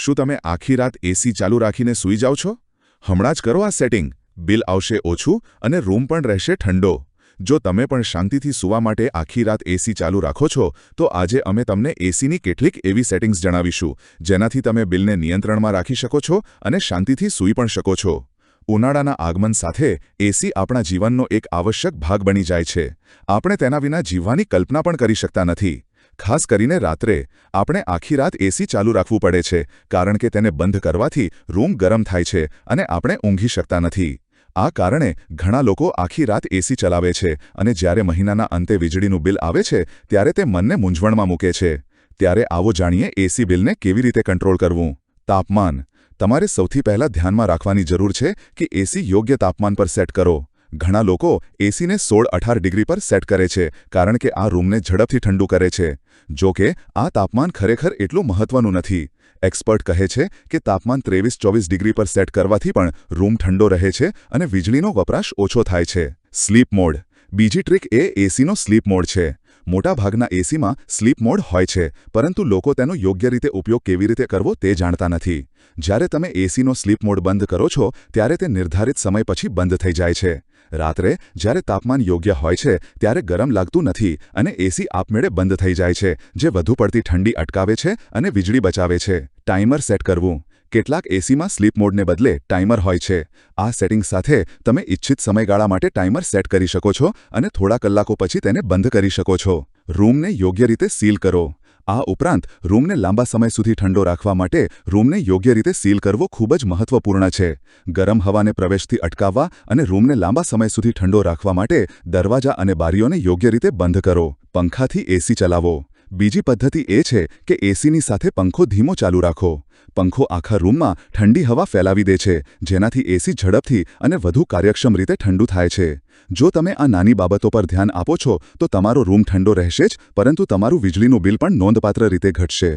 શું તમે આખી રાત એસી ચાલુ રાખીને સૂઈ જાઓ છો? હમણાં જ કરો આ સેટિંગ. બિલ આવશે ઓછું અને રૂમ પણ રહેશે ઠંડો. જો તમે પણ શાંતિથી સૂવા માટે આખી રાત એસી ચાલુ રાખો છો, તો આજે અમે તમને એસીની કેટલીક એવી સેટિંગ્સ જણાવીશું, જેનાથી તમે બિલને નિયંત્રણમાં રાખી શકો છો અને શાંતિથી સૂઈ પણ શકો છો. ઉનાળાના આગમન સાથે એસી આપણા જીવનનો એક આવશ્યક ભાગ બની જાય છે. આપણે તેના વિના જીવવાની કલ્પના પણ કરી શકતા નથી. ખાસ કરીને રાત્રે આપણે આખી રાત એસી ચાલુ રાખવું પડે છે, કારણ કે તેને બંધ કરવાથી રૂમ ગરમ થાય છે અને આપણે ઊંઘી શકતા નથી. આ કારણે ઘણા લોકો આખી રાત એસી ચલાવે છે અને જ્યારે મહિનાના અંતે વીજળીનું બિલ આવે છે ત્યારે તે મનને મૂંઝવણમાં મૂકે છે. ત્યારે આવો જાણીએ એસી બિલને કેવી રીતે કંટ્રોલ કરવું. તાપમાન. તમારે સૌથી પહેલાં ધ્યાનમાં રાખવાની જરૂર છે કે એસી યોગ્ય તાપમાન પર સેટ કરો. ઘણા લોકો એસીને 16-18 ડિગ્રી પર સેટ કરે છે, કારણ કે આ રૂમને ઝડપથી ઠંડુ કરે છે. જો કે આ તાપમાન ખરેખર એટલું મહત્વનું નથી. એક્સપર્ટ કહે છે કે તાપમાન 23-24 ડિગ્રી પર સેટ કરવાથી પણ રૂમ ઠંડો રહે છે અને વીજળીનો વપરાશ ઓછો થાય છે. Sleep mode. બીજી ટ્રીક એ એસીનો સ્લીપ મોડ છે. મોટાભાગના એસીમાં સ્લીપ મોડ હોય છે, પરંતુ લોકો તેનો યોગ્ય રીતે ઉપયોગ કેવી રીતે કરવો તે જાણતા નથી. જ્યારે તમે એસીનો સ્લીપ મોડ બંધ કરો છો, ત્યારે તે નિર્ધારિત સમય પછી બંધ થઈ જાય છે. રાત્રે જ્યારે તાપમાન યોગ્ય હોય છે ત્યારે ગરમ લાગતું નથી અને એસી આપમેળે બંધ થઈ જાય છે, જે વધુ પડતી ઠંડી અટકાવે છે અને વીજળી બચાવે છે. ટાઈમર સેટ કરવું. કેટલાક એસીમાં સ્લીપ મોડને બદલે ટાઈમર હોય છે. આ સેટિંગ સાથે તમે ઇચ્છિત સમયગાળા માટે ટાઈમર સેટ કરી શકો છો અને થોડા કલાકો પછી તેને બંધ કરી શકો છો. રૂમને યોગ્ય રીતે સીલ કરો. આ ઉપરાંત રૂમને લાંબા સમય સુધી ઠંડો રાખવા માટે રૂમને યોગ્ય રીતે સીલ કરવો ખૂબ જ મહત્વપૂર્ણ છે. ગરમ હવાને પ્રવેશથી અટકાવવા અને રૂમને લાંબા સમય સુધી ઠંડો રાખવા માટે દરવાજા અને બારીઓને યોગ્ય રીતે બંધ કરો. પંખાથી એસી ચલાવો. બીજી પદ્ધતિ એ છે કે એસીની સાથે પંખો ધીમો ચાલુ રાખો. પંખો આખા રૂમમાં ઠંડી હવા ફેલાવી દે છે, જેનાથી એસી ઝડપથી અને વધુ કાર્યક્ષમ રીતે ઠંડુ થાય છે. જો તમે આ નાની બાબતો પર ધ્યાન આપો છો, તો તમારો રૂમ ઠંડો રહેશે જ, પરંતુ તમારું વીજળીનું બિલ પણ નોંધપાત્ર રીતે ઘટશે.